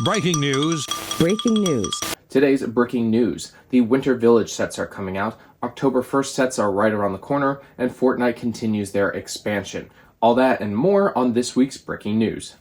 Breaking news. Breaking news. Today's breaking news. The Winter Village sets are coming out. October 1st sets are right around the corner, and Fortnite continues their expansion. All that and more on this week's breaking news.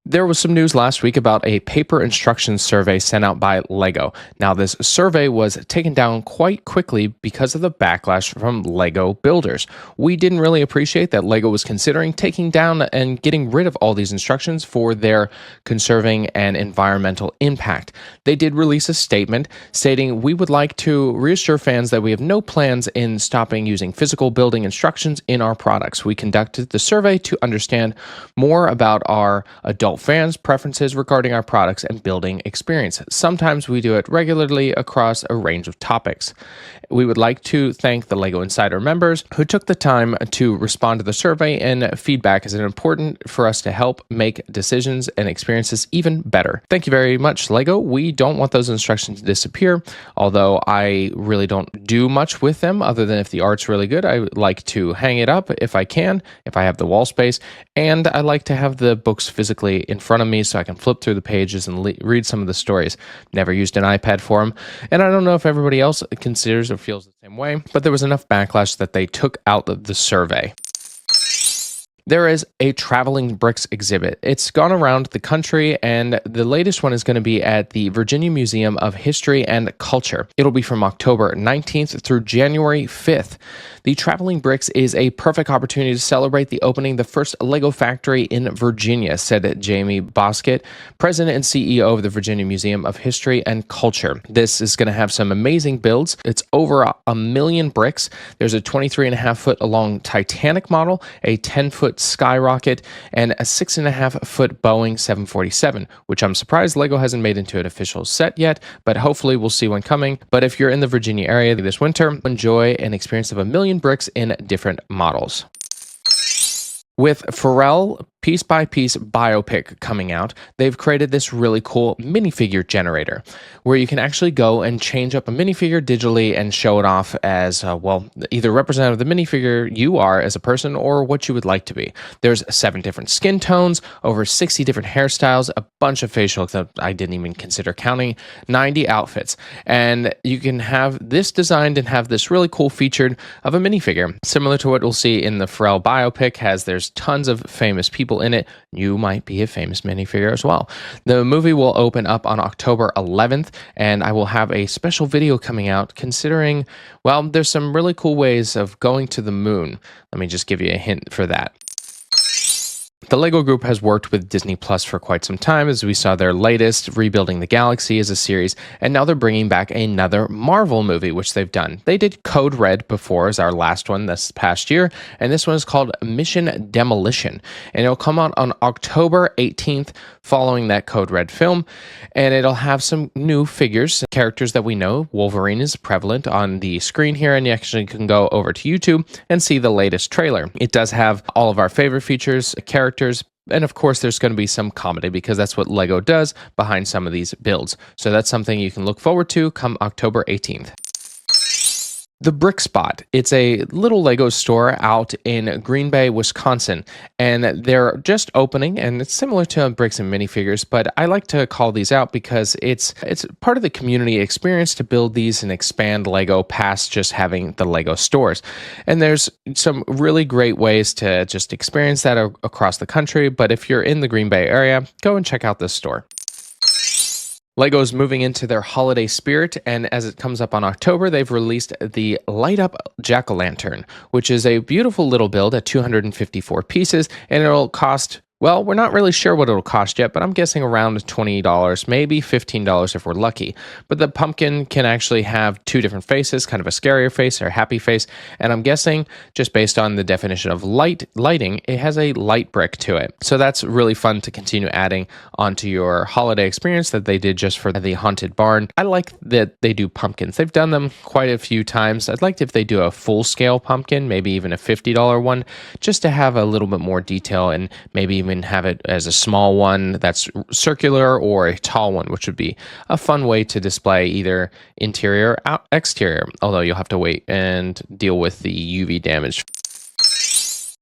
There was some news last week about a paper instructions survey sent out by LEGO. Now, this survey was taken down quite quickly because of the backlash from LEGO builders. We didn't really appreciate that LEGO was considering taking down and getting rid of all these instructions for their conserving and environmental impact. They did release a statement stating, "We would like to reassure fans that we have no plans in stopping using physical building instructions in our products. We conducted the survey to understand more about our adult fans' preferences regarding our products and building experience. Sometimes we do it regularly across a range of topics. We would like to thank the LEGO Insider members who took the time to respond to the survey, and feedback is important for us to help make decisions and experiences even better. Thank you very much, LEGO. We don't want those instructions to disappear, although I really don't do much with them other than if the art's really good. I like to hang it up if I can, if I have the wall space, and I like to have the books physically in front of me so I can flip through the pages and read some of the stories. Never used an iPad for them, and I don't know if everybody else considers or feels the same way, but there was enough backlash that they took out the survey. There is a traveling bricks exhibit. It's gone around the country, and the latest one is going to be at the Virginia Museum of History and Culture. It'll be from October 19th through January 5th. The traveling bricks is a perfect opportunity to celebrate the opening of the first Lego factory in Virginia, said Jamie Boskett, president and CEO of the Virginia Museum of History and Culture. This is going to have some amazing builds. It's over a million bricks. There's a 23.5-foot long Titanic model, a 10-foot Skyrocket, and a 6.5-foot Boeing 747, which I'm surprised LEGO hasn't made into an official set yet, but hopefully we'll see one coming. But if you're in the Virginia area this winter, enjoy an experience of a million bricks in different models. With Pharrell Piece by Piece biopic coming out, they've created this really cool minifigure generator where you can actually go and change up a minifigure digitally and show it off as, either representative of the minifigure you are as a person or what you would like to be. There's 7 different skin tones, over 60 different hairstyles, a bunch of facial that I didn't even consider counting, 90 outfits. And you can have this designed and have this really cool featured of a minifigure, similar to what we'll see in the Pharrell biopic. There's tons of famous people in it. You might be a famous minifigure as well. The movie will open up on October 11th, and I will have a special video coming out considering, there's some really cool ways of going to the moon. Let me just give you a hint for that. The LEGO Group has worked with Disney Plus for quite some time, as we saw their latest, Rebuilding the Galaxy, as a series, and now they're bringing back another Marvel movie, which they've done. They did Code Red before, as our last one this past year, and this one is called Mission Demolition, and it'll come out on October 18th following that Code Red film, and it'll have some new figures, characters that we know. Wolverine is prevalent on the screen here, and you actually can go over to YouTube and see the latest trailer. It does have all of our favorite features, characters, and of course there's going to be some comedy because that's what LEGO does behind some of these builds. So that's something you can look forward to come October 18th. The Brick Spot. It's a little LEGO store out in Green Bay, Wisconsin, and they're just opening, and it's similar to bricks and minifigures, but I like to call these out because it's part of the community experience to build these and expand LEGO past just having the LEGO stores. And there's some really great ways to just experience that across the country, but if you're in the Green Bay area, go and check out this store. LEGO's moving into their holiday spirit, and as it comes up on October, they've released the Light Up Jack-O-Lantern, which is a beautiful little build at 254 pieces, and it'll cost, we're not really sure what it'll cost yet, but I'm guessing around $20, maybe $15 if we're lucky. But the pumpkin can actually have 2 different faces, kind of a scarier face or a happy face, and I'm guessing, just based on the definition of lighting, it has a light brick to it. So that's really fun to continue adding onto your holiday experience that they did just for the Haunted Barn. I like that they do pumpkins. They've done them quite a few times. I'd like if they do a full-scale pumpkin, maybe even a $50 one, just to have a little bit more detail and maybe even have it as a small one that's circular or a tall one, which would be a fun way to display either interior or exterior, although you'll have to wait and deal with the UV damage.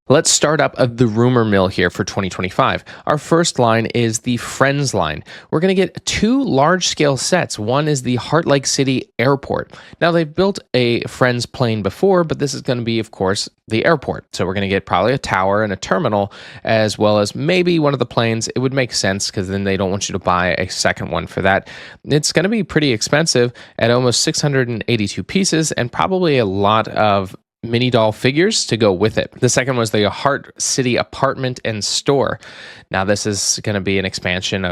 Let's start up the rumor mill here for 2025. Our first line is the Friends line. We're going to get 2 large-scale sets. One is the Heart Lake City Airport. Now, they've built a Friends plane before, but this is going to be, of course, the airport. So we're going to get probably a tower and a terminal, as well as maybe one of the planes. It would make sense because then they don't want you to buy a second one for that. It's going to be pretty expensive at almost 682 pieces and probably a lot of mini doll figures to go with it. The second was the Heart City apartment and store. Now, this is going to be an expansion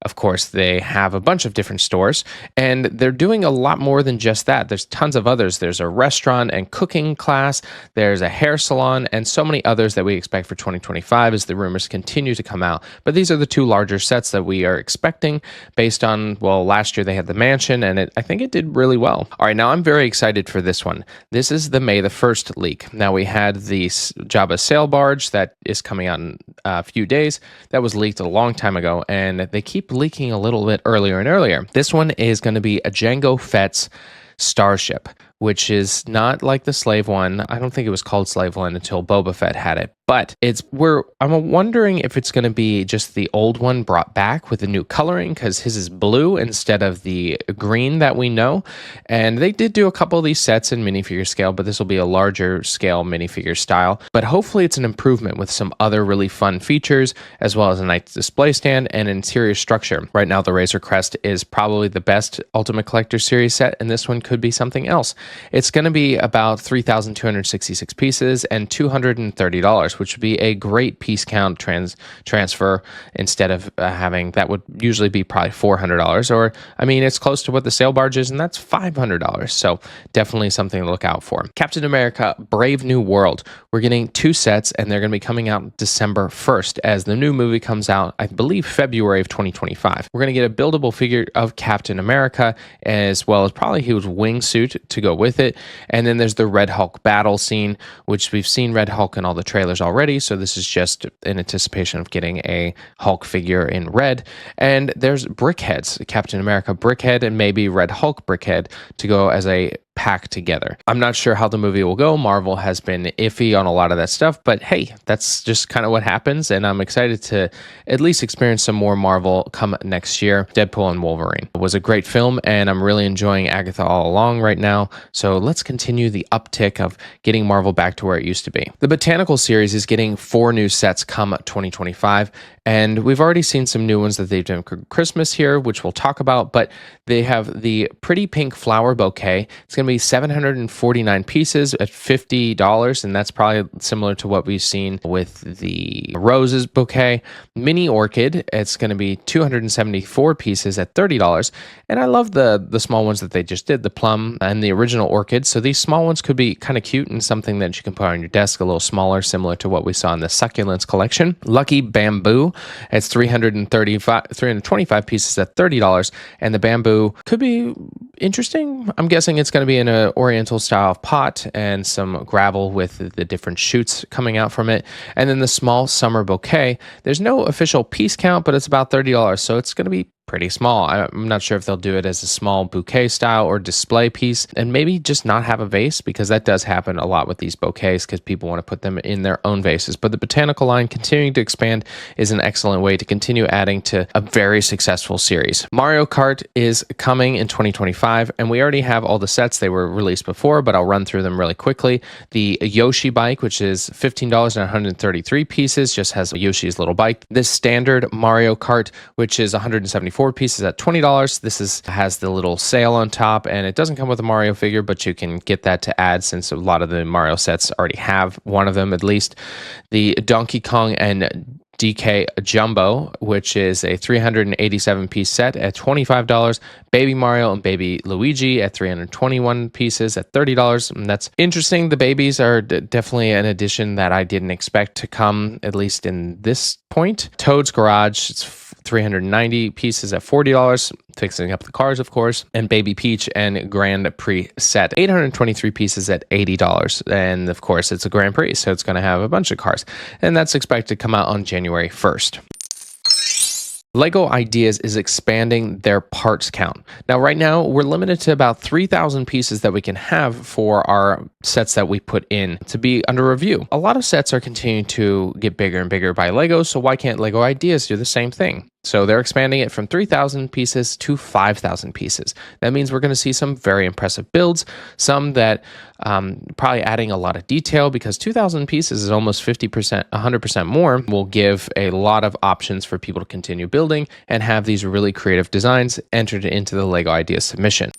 of course, they have a bunch of different stores, and they're doing a lot more than just that. There's tons of others. There's a restaurant and cooking class. There's a hair salon, and so many others that we expect for 2025 as the rumors continue to come out. But these are the 2 larger sets that we are expecting based on, well, last year they had the mansion, and I think it did really well. All right, now I'm very excited for this one. This is the May the 1st leak. Now, we had the Jabba sail barge that is coming out in a few days. That was leaked a long time ago, and they keep leaking a little bit earlier and earlier. This one is going to be a Jango Fett's starship, which is not like the Slave one. I don't think it was called Slave one until Boba Fett had it. But I'm wondering if it's going to be just the old one brought back with the new coloring, because his is blue instead of the green that we know. And they did do a couple of these sets in minifigure scale, but this will be a larger scale minifigure style. But hopefully it's an improvement with some other really fun features, as well as a nice display stand and interior structure. Right now, the Razor Crest is probably the best Ultimate Collector Series set, and this one could be something else. It's going to be about 3,266 pieces and $230, which would be a great piece count transfer instead of having that would usually be probably $400, or I mean, it's close to what the sail barge is, and that's $500. So definitely something to look out for. Captain America Brave New World. We're getting 2 sets, and they're going to be coming out December 1st as the new movie comes out, I believe February of 2025. We're going to get a buildable figure of Captain America, as well as probably his wingsuit to go with it. And then there's the Red Hulk battle scene, which we've seen Red Hulk in all the trailers already, so this is just in anticipation of getting a Hulk figure in red. And there's Brickheads, Captain America Brickhead and maybe Red Hulk Brickhead to go as a pack together. I'm not sure how the movie will go. Marvel has been iffy on a lot of that stuff, but hey, that's just kind of what happens, and I'm excited to at least experience some more Marvel come next year. Deadpool and Wolverine was a great film, and I'm really enjoying Agatha all along right now, so let's continue the uptick of getting Marvel back to where it used to be. The Botanical series is getting 4 new sets come 2025, and we've already seen some new ones that they've done for Christmas here, which we'll talk about, but they have the Pretty Pink Flower Bouquet. It's going to be 749 pieces at $50, and that's probably similar to what we've seen with the Roses Bouquet. Mini Orchid, it's going to be 274 pieces at $30, and I love the small ones that they just did, the Plum and the original Orchid, so these small ones could be kind of cute and something that you can put on your desk, a little smaller, similar to what we saw in the Succulents collection. Lucky Bamboo, it's 325 pieces at $30, and the bamboo could be interesting. I'm guessing it's going to be in an oriental style of pot and some gravel with the different shoots coming out from it. And then the small summer bouquet, there's no official piece count, but it's about $30, so it's going to be pretty small. I'm not sure if they'll do it as a small bouquet style or display piece, and maybe just not have a vase, because that does happen a lot with these bouquets because people want to put them in their own vases. But the Botanical line continuing to expand is an excellent way to continue adding to a very successful series. Mario Kart is coming in 2025, and we already have all the sets. They were released before, but I'll run through them really quickly. The Yoshi bike, which is $15 and 133 pieces, just has Yoshi's little bike. This standard Mario Kart, which is 174 pieces at $20. This has the little sail on top, and it doesn't come with a Mario figure, but you can get that to add since a lot of the Mario sets already have one of them at least. The Donkey Kong and DK Jumbo, which is a 387 piece set at $25. Baby Mario and Baby Luigi at 321 pieces at $30. And that's interesting. The babies are definitely an addition that I didn't expect to come, at least in this point. Toad's Garage, it's 390 pieces at $40, fixing up the cars, of course, and Baby Peach and Grand Prix set, 823 pieces at $80. And of course, it's a Grand Prix, so it's going to have a bunch of cars. And that's expected to come out on January 1st. Lego Ideas is expanding their parts count. Now, right now, we're limited to about 3,000 pieces that we can have for our sets that we put in to be under review. A lot of sets are continuing to get bigger and bigger by Lego, so why can't Lego Ideas do the same thing? So they're expanding it from 3,000 pieces to 5,000 pieces. That means we're going to see some very impressive builds, some that probably adding a lot of detail, because 2,000 pieces is almost 50%, 100% more, will give a lot of options for people to continue building and have these really creative designs entered into the Lego Ideas submission.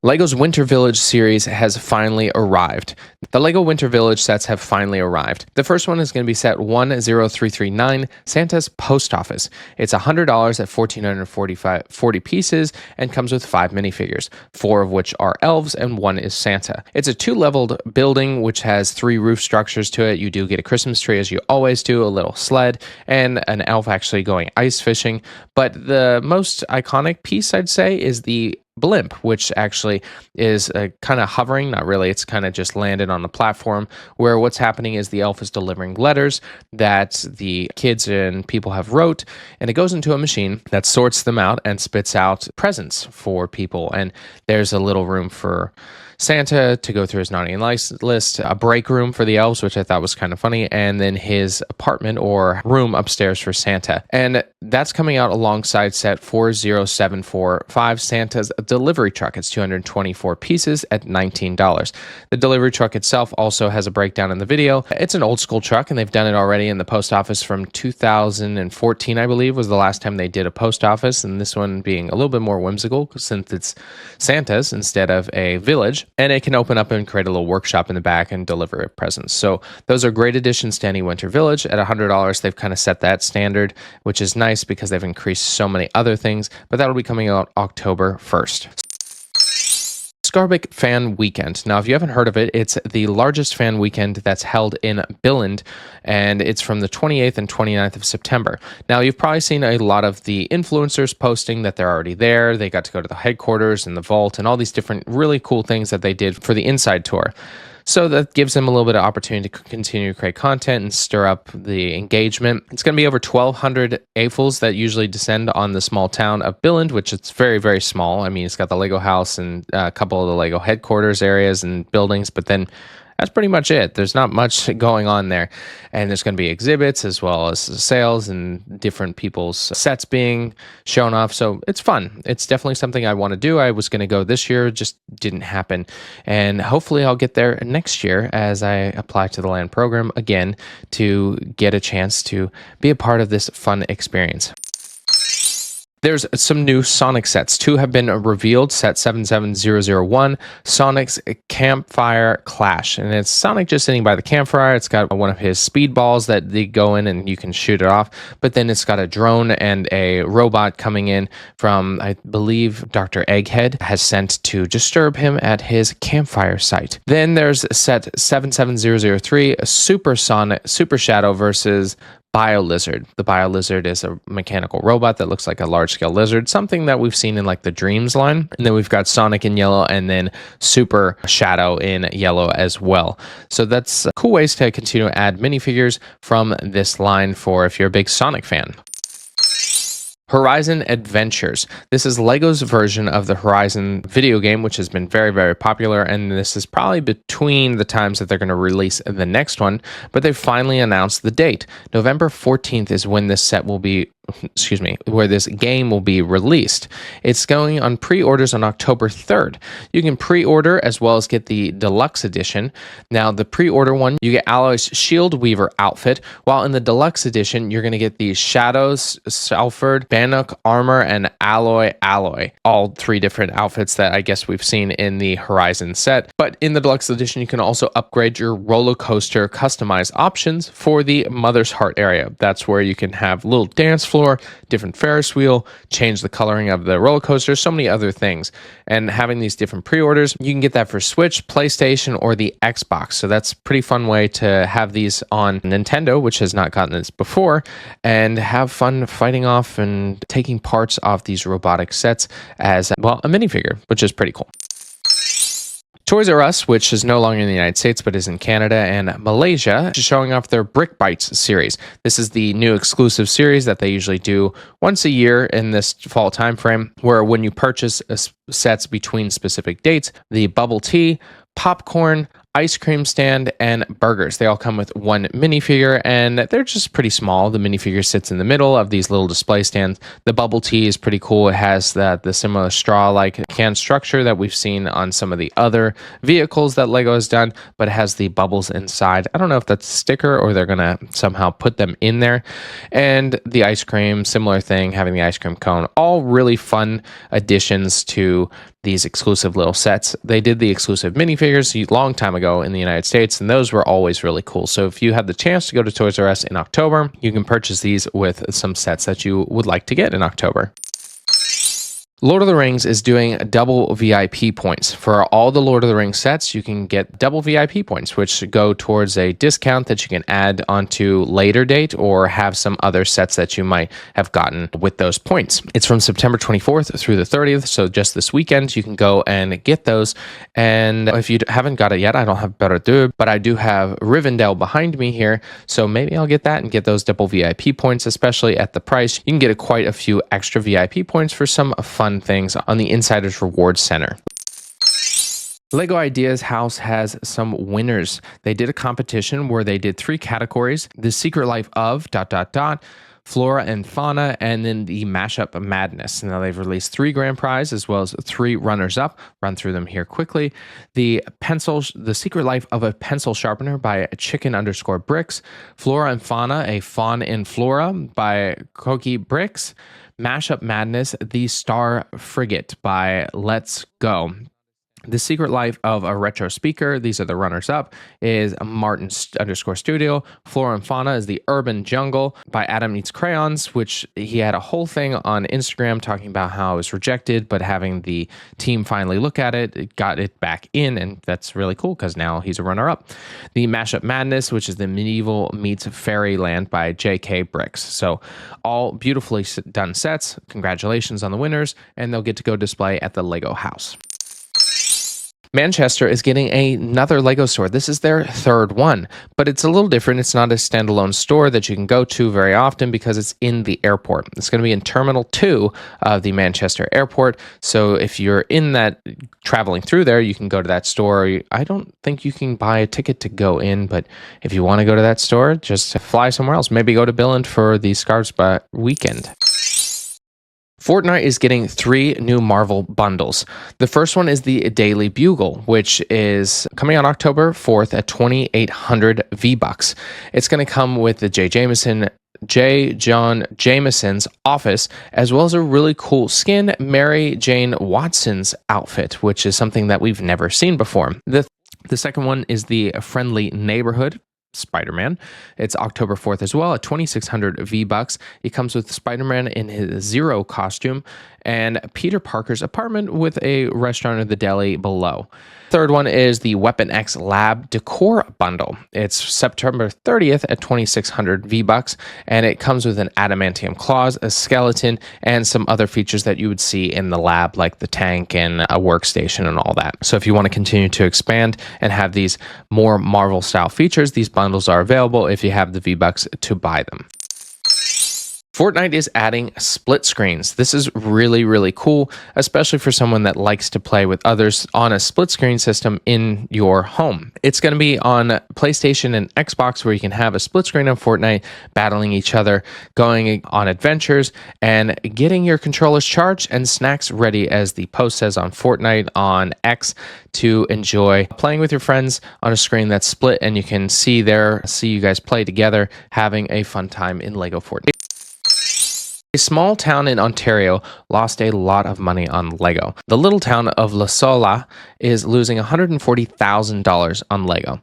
LEGO's Winter Village series has finally arrived. The LEGO Winter Village sets have finally arrived. The first one is going to be set 10339, Santa's Post Office. It's $100 at 1,440 pieces and comes with 5 minifigures, 4 of which are elves and 1 is Santa. It's a 2-leveled building which has 3 roof structures to it. You do get a Christmas tree, as you always do, a little sled, and an elf actually going ice fishing. But the most iconic piece, I'd say, is the blimp, which actually is kind of hovering, not really, it's kind of just landed on the platform, where what's happening is the elf is delivering letters that the kids and people have wrote, and it goes into a machine that sorts them out and spits out presents for people. And there's a little room for Santa to go through his naughty and nice list, a break room for the elves, which I thought was kind of funny, and then his apartment or room upstairs for Santa. And that's coming out alongside set 40745, Santa's delivery truck. It's 224 pieces at $19. The delivery truck itself also has a breakdown in the video. It's an old school truck, and they've done it already in the post office from 2014, I believe, was the last time they did a post office, and this one being a little bit more whimsical since it's Santa's instead of a village. And it can open up and create a little workshop in the back and deliver presents. So those are great additions to any Winter Village. At $100, they've kind of set that standard, which is nice because they've increased so many other things. But that'll be coming out October 1st. Skaerkaek Fan Weekend. Now, if you haven't heard of it, it's the largest fan weekend that's held in Billund, and it's from the 28th and 29th of September. Now, you've probably seen a lot of the influencers posting that they're already there. They got to go to the headquarters and the vault and all these different really cool things that they did for the inside tour. So that gives them a little bit of opportunity to continue to create content and stir up the engagement. It's going to be over 1,200 AFOLs that usually descend on the small town of Billund, which is very, very small. I mean, it's got the Lego house and a couple of the Lego headquarters areas and buildings, but then that's pretty much it. There's not much going on there. And there's going to be exhibits as well as sales and different people's sets being shown off. So it's fun. It's definitely something I want to do. I was going to go this year, just didn't happen. And hopefully I'll get there next year as I apply to the land program again to get a chance to be a part of this fun experience. There's some new Sonic sets. 2 have been revealed. Set 77001, Sonic's Campfire Clash. And it's Sonic just sitting by the campfire. It's got one of his speedballs that they go in and you can shoot it off. But then it's got a drone and a robot coming in from, I believe, Dr. Egghead has sent to disturb him at his campfire site. Then there's set 77003, Super Shadow versus BioLizard. The BioLizard is a mechanical robot that looks like a large-scale lizard, something that we've seen in like the Dreams line. And then we've got Sonic in yellow and then Super Shadow in yellow as well. So that's cool ways to continue to add minifigures from this line for if you're a big Sonic fan. Horizon Adventures. This is LEGO's version of the Horizon video game, which has been very, very popular, and this is probably between the times that they're going to release the next one, but they've finally announced the date. November 14th is when this set will be where this game will be released. It's going on pre-orders on October 3rd. You can pre-order as well as get the deluxe edition. Now, the pre-order one, you get Alloy's Shield Weaver outfit, while in the deluxe edition, you're going to get the Shadows, Salford, Bannock Armor, and Alloy. All 3 different outfits that I guess we've seen in the Horizon set. But in the deluxe edition, you can also upgrade your roller coaster customized options for the Mother's Heart area. That's where you can have little dance floor, different Ferris wheel, change the coloring of the roller coaster, so many other things. And having these different pre-orders, you can get that for Switch, PlayStation, or the Xbox. So that's a pretty fun way to have these on Nintendo, which has not gotten this before, and have fun fighting off and taking parts of these robotic sets as, well, a minifigure, which is pretty cool. Toys R Us, which is no longer in the United States but is in Canada and Malaysia, is showing off their Brick Bites series. This is the new exclusive series that they usually do once a year in this fall timeframe, where when you purchase sets between specific dates, the bubble tea, popcorn, ice cream stand, and burgers. They all come with one minifigure, and they're just pretty small. The minifigure sits in the middle of these little display stands. The bubble tea is pretty cool. It has the similar straw-like can structure that we've seen on some of the other vehicles that Lego has done, but it has the bubbles inside. I don't know if that's a sticker or they're going to somehow put them in there. And the ice cream, similar thing, having the ice cream cone. All really fun additions to these exclusive little sets. They did the exclusive minifigures a long time ago in the United States, and those were always really cool. So if you have the chance to go to Toys R Us in October, you can purchase these with some sets that you would like to get in October. Lord of the Rings is doing double VIP points. For all the Lord of the Rings sets, you can get double VIP points, which go towards a discount that you can add onto later date or have some other sets that you might have gotten with those points. It's from September 24th through the 30th, so just this weekend you can go and get those. And if you haven't got it yet, I don't have better do, but I do have Rivendell behind me here, so maybe I'll get that and get those double VIP points, especially at the price. You can get quite a few extra VIP points for some fun things on the Insiders Rewards Center. Lego Ideas House has some winners. They did a competition where they did 3 categories: The Secret Life of ... Flora and Fauna, and then the Mashup Madness. Now they've released 3 grand prize as well as 3 runners-up. Run through them here quickly. The Secret Life of a Pencil Sharpener by Chicken_Bricks. Flora and Fauna, a Fawn in Flora by Koki Bricks. Mashup Madness, The Star Frigate by Let's Go. The Secret Life of a Retro Speaker, these are the runners-up, is Martin_Studio. Flora and Fauna is The Urban Jungle by Adam Eats Crayons, which he had a whole thing on Instagram talking about how it was rejected, but having the team finally look at it, it got it back in, and that's really cool because now he's a runner-up. The Mashup Madness, which is the Medieval Meets Fairyland by J.K. Bricks. So all beautifully done sets. Congratulations on the winners, and they'll get to go display at the Lego house. Manchester is getting another Lego store. This is their 3rd one, but it's a little different. It's not a standalone store that you can go to very often because it's in the airport. It's going to be in Terminal 2 of the Manchester airport. So if you're in that, traveling through there, you can go to that store. I don't think you can buy a ticket to go in, but if you want to go to that store, just fly somewhere else. Maybe go to Billund for the Skaerkaek Weekend. Fortnite is getting 3 new Marvel bundles. The first one is the Daily Bugle, which is coming on October 4th at 2,800 V-Bucks. It's going to come with the J. John Jameson's office, as well as a really cool skin, Mary Jane Watson's outfit, which is something that we've never seen before. The second one is the Friendly Neighborhood Spider-Man. It's October 4th as well at 2,600 V-Bucks. It comes with Spider-Man in his Zero costume and Peter Parker's apartment with a restaurant in the deli below. Third one is the Weapon X Lab Decor Bundle. It's September 30th at 2,600 V-Bucks, and it comes with an adamantium claws, a skeleton, and some other features that you would see in the lab, like the tank and a workstation and all that. So if you want to continue to expand and have these more Marvel-style features, these bundles are available if you have the V-Bucks to buy them. Fortnite is adding split screens. This is really, really cool, especially for someone that likes to play with others on a split screen system in your home. It's going to be on PlayStation and Xbox, where you can have a split screen of Fortnite battling each other, going on adventures, and getting your controllers charged and snacks ready, as the post says on Fortnite on X, to enjoy playing with your friends on a screen that's split, and you can see you guys play together, having a fun time in Lego Fortnite. A small town in Ontario lost a lot of money on Lego. The little town of La Sola is losing $140,000 on Lego.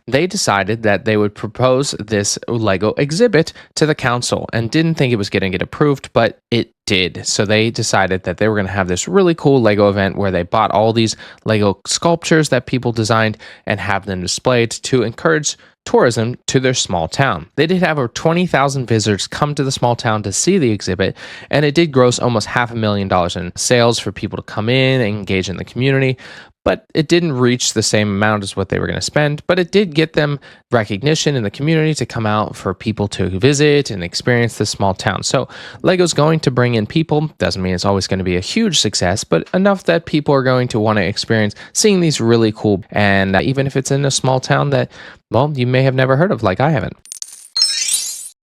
They decided that they would propose this Lego exhibit to the council and didn't think it was going to get approved, but it did. So they decided that they were going to have this really cool Lego event where they bought all these Lego sculptures that people designed and have them displayed to encourage tourism to their small town. They did have over 20,000 visitors come to the small town to see the exhibit, and it did gross almost $500,000 in sales for people to come in and engage in the community. But it didn't reach the same amount as what they were going to spend, but it did get them recognition in the community to come out for people to visit and experience this small town. So Lego's going to bring in people. Doesn't mean it's always going to be a huge success, but enough that people are going to want to experience seeing these really cool, and even if it's in a small town that, well, you may have never heard of, like I haven't.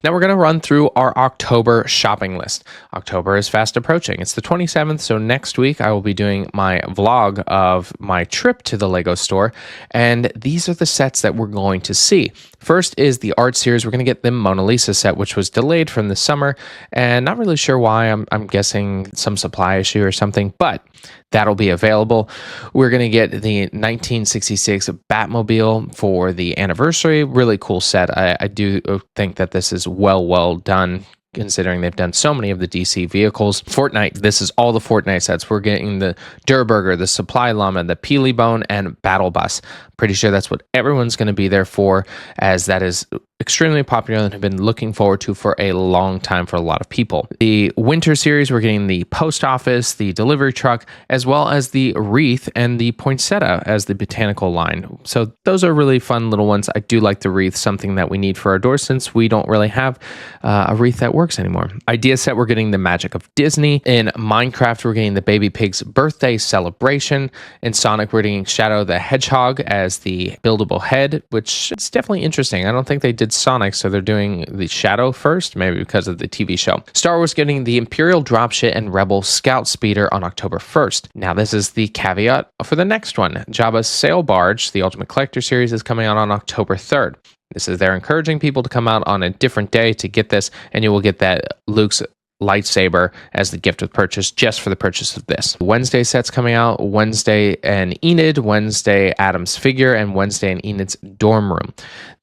Now we're going to run through our October shopping list. October is fast approaching. It's the 27th, so next week I will be doing my vlog of my trip to the Lego store, and these are the sets that we're going to see. First is the art series. We're going to get the Mona Lisa set, which was delayed from the summer, and not really sure why. I'm guessing some supply issue or something, but that'll be available. We're going to get the 1966 Batmobile for the anniversary. Really cool set. I do think that this is well done, considering they've done so many of the DC vehicles. Fortnite, this is all the Fortnite sets. We're getting the Durburger, the Supply Llama, the Peely Bone, and Battle Bus. Pretty sure that's what everyone's going to be there for, as that is extremely popular and have been looking forward to for a long time for a lot of people. The winter series, we're getting the post office, the delivery truck, as well as the wreath and the poinsettia as the botanical line. So those are really fun little ones. I do like the wreath, something that we need for our doors since we don't really have a wreath that works anymore. Idea set, we're getting the Magic of Disney. In Minecraft, we're getting the Baby Pig's birthday celebration. In Sonic, we're getting Shadow the Hedgehog as the buildable head, which is definitely interesting. I don't think they did Sonic, so they're doing the Shadow first, maybe because of the TV show. Star Wars getting the Imperial Dropship and Rebel Scout Speeder on October 1st. Now, this is the caveat for the next one. Jabba's Sail Barge, the Ultimate Collector series, is coming out on October 3rd. This is they're encouraging people to come out on a different day to get this, and you will get that Luke's lightsaber as the gift of purchase just for the purchase of this. Wednesday sets coming out, Wednesday and Enid, Wednesday Adam's figure, and Wednesday and Enid's dorm room.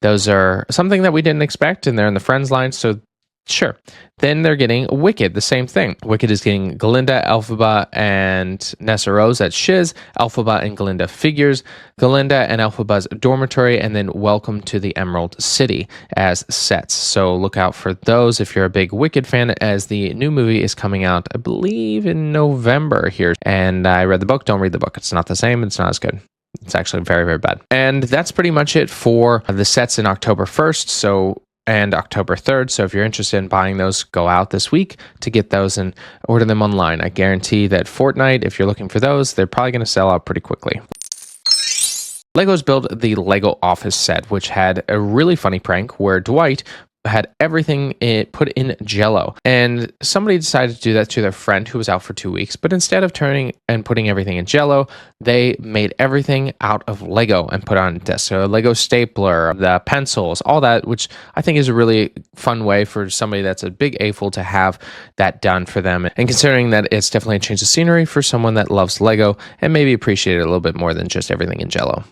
Those are something that we didn't expect, and they're in the Friends line, so sure. Then they're getting Wicked, the same thing. Wicked is getting Galinda, Elphaba, and Nessa Rose at Shiz, Elphaba and Galinda figures, Galinda and Elphaba's dormitory, and then Welcome to the Emerald City as sets. So look out for those if you're a big Wicked fan, as the new movie is coming out, I believe, in November here. And I read the book. Don't read the book. It's not the same. It's not as good. It's actually very bad. And that's pretty much it for the sets in October 1st. And October 3rd. So if you're interested in buying those, go out this week to get those and order them online. I guarantee that Fortnite, if you're looking for those, they're probably going to sell out pretty quickly. Lego's built the Lego Office set, which had a really funny prank where Dwight had everything put in Jello, and somebody decided to do that to their friend who was out for 2 weeks. But instead of turning and putting everything in Jello, they made everything out of Lego and put on a desk. So a Lego stapler, the pencils, all that, which I think is a really fun way for somebody that's a big AFL to have that done for them. And considering that it's definitely a change of scenery for someone that loves Lego and maybe appreciate it a little bit more than just everything in Jello.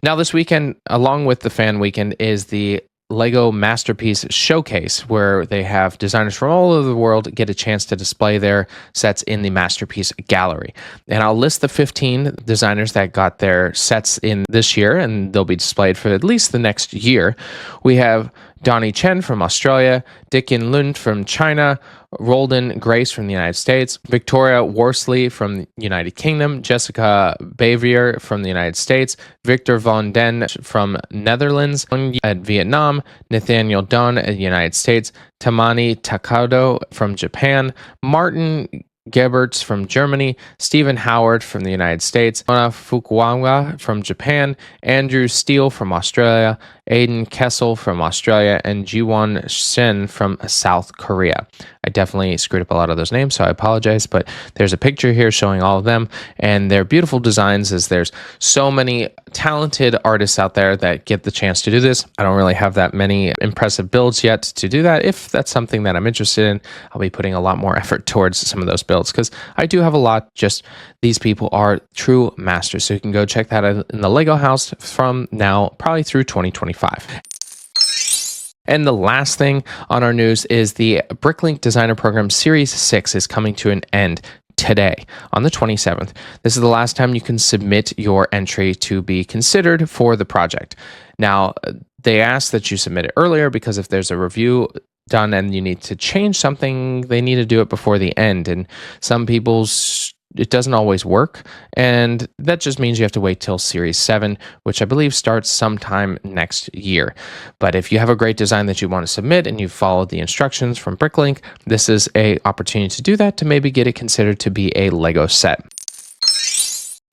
Now this weekend, along with the fan weekend, is the Lego Masterpiece Showcase, where they have designers from all over the world get a chance to display their sets in the Masterpiece Gallery. And I'll list the 15 designers that got their sets in this year, and they'll be displayed for at least the next year. We have Donnie Chen from Australia, Dickin Lund from China, Roldan Grace from the United States, Victoria Worsley from the United Kingdom, Jessica Bavier from the United States, Victor von Den from Netherlands, at Vietnam, Nathaniel Dunn at the United States, Tamani Takado from Japan, Martin Geberts from Germany, Stephen Howard from the United States, Mona Fukuaga from Japan, Andrew Steele from Australia, Aiden Kessel from Australia, and Jiwon Shin from South Korea. I definitely screwed up a lot of those names, so I apologize, but there's a picture here showing all of them, and they're beautiful designs, as there's so many talented artists out there that get the chance to do this. I don't really have that many impressive builds yet to do that. If that's something that I'm interested in, I'll be putting a lot more effort towards some of those builds, because I do have a lot. Just these people are true masters, so you can go check that out in the Lego house from now probably through 2025. And the last thing on our news is the Bricklink Designer Program Series 6 is coming to an end today on the 27th. This is the last time you can submit your entry to be considered for the project. Now, they ask that you submit it earlier because if there's a review done and you need to change something, they need to do it before the end. And some people's it doesn't always work, and that just means you have to wait till Series 7, which I believe starts sometime next year. But if you have a great design that you want to submit and you followed the instructions from Bricklink, this is an opportunity to do that, to maybe get it considered to be a Lego set.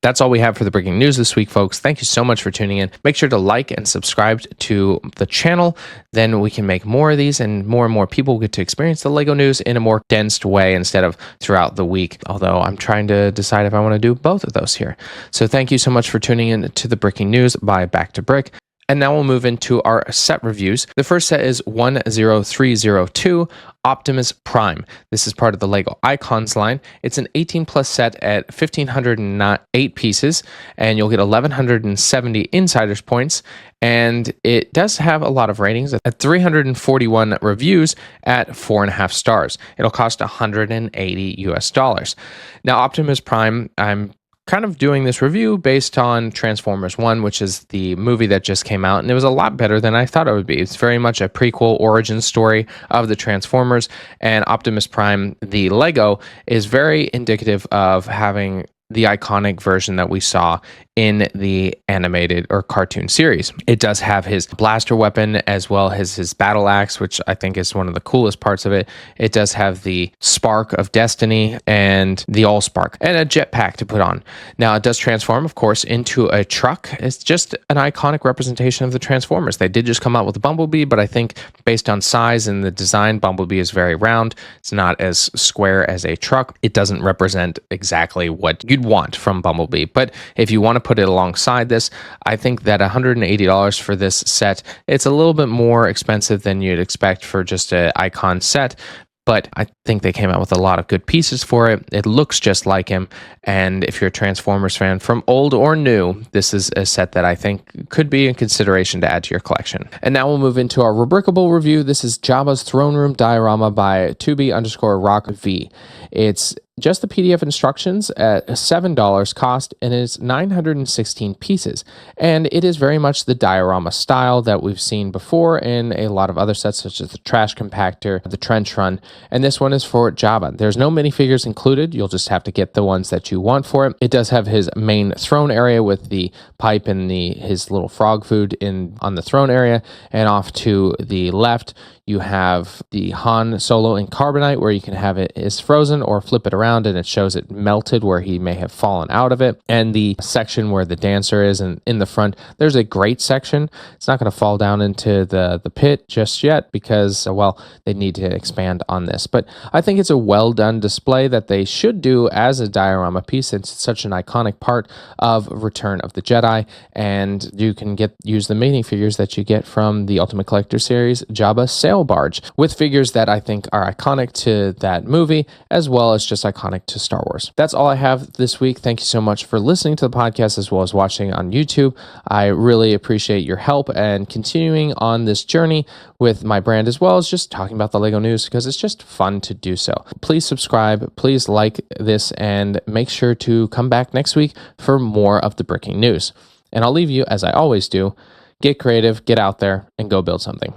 That's all we have for the breaking news this week, folks. Thank you so much for tuning in. Make sure to like and subscribe to the channel. Then we can make more of these and more people get to experience the Lego news in a more condensed way instead of throughout the week. Although I'm trying to decide if I want to do both of those here. So thank you so much for tuning in to the breaking news by Back to Brick. And now we'll move into our set reviews. The first set is 10302 Optimus Prime. This is part of the Lego Icons line. It's an 18 plus set at 1,508 pieces, and you'll get 1,170 insiders points. And it does have a lot of ratings at 341 reviews at 4.5 stars. It'll cost $180 US. Now, Optimus Prime, I'm kind of doing this review based on Transformers 1, which is the movie that just came out, and it was a lot better than I thought it would be. It's very much a prequel origin story of the Transformers, and Optimus Prime, the Lego, is very indicative of having the iconic version that we saw in the animated or cartoon series. It does have his blaster weapon as well as his battle axe, which I think is one of the coolest parts of it. It does have the Spark of Destiny and the All-Spark and a jetpack to put on. Now, it does transform, of course, into a truck. It's just an iconic representation of the Transformers. They did just come out with the Bumblebee, but I think based on size and the design, Bumblebee is very round. It's not as square as a truck. It doesn't represent exactly what you'd want from Bumblebee. But if you want to put it alongside this, I think that $180 for this set, it's a little bit more expensive than you'd expect for just an icon set. But I think they came out with a lot of good pieces for it. It looks just like him. And if you're a Transformers fan from old or new, this is a set that I think could be in consideration to add to your collection. And now we'll move into our rubricable review. This is Jabba's Throne Room diorama by Tubi_RockV. It's just the PDF instructions at $7 cost, and it's 916 pieces. And it is very much the diorama style that we've seen before in a lot of other sets, such as the Trash Compactor, the Trench Run, and this one is for Jabba. There's no minifigures included. You'll just have to get the ones that you want for it. It does have his main throne area with the pipe and his little frog food on the throne area, and off to the left, you have the Han Solo in carbonite, where you can have it is frozen or flip it around and it shows it melted where he may have fallen out of it. And the section where the dancer is, and in the front, there's a grate section. It's not going to fall down into the pit just yet because, well, they need to expand on this. But I think it's a well done display that they should do as a diorama piece, since it's such an iconic part of Return of the Jedi. And you can use the minifigures that you get from the Ultimate Collector series, Jabba Sail Barge, with figures that I think are iconic to that movie, as well as just iconic to Star Wars. That's all I have this week. Thank you so much for listening to the podcast as well as watching on YouTube. I really appreciate your help and continuing on this journey with my brand, as well as just talking about the Lego news, because it's just fun to do so. Please subscribe, please like this, and make sure to come back next week for more of the breaking news. And I'll leave you, as I always do, get creative, get out there, and go build something.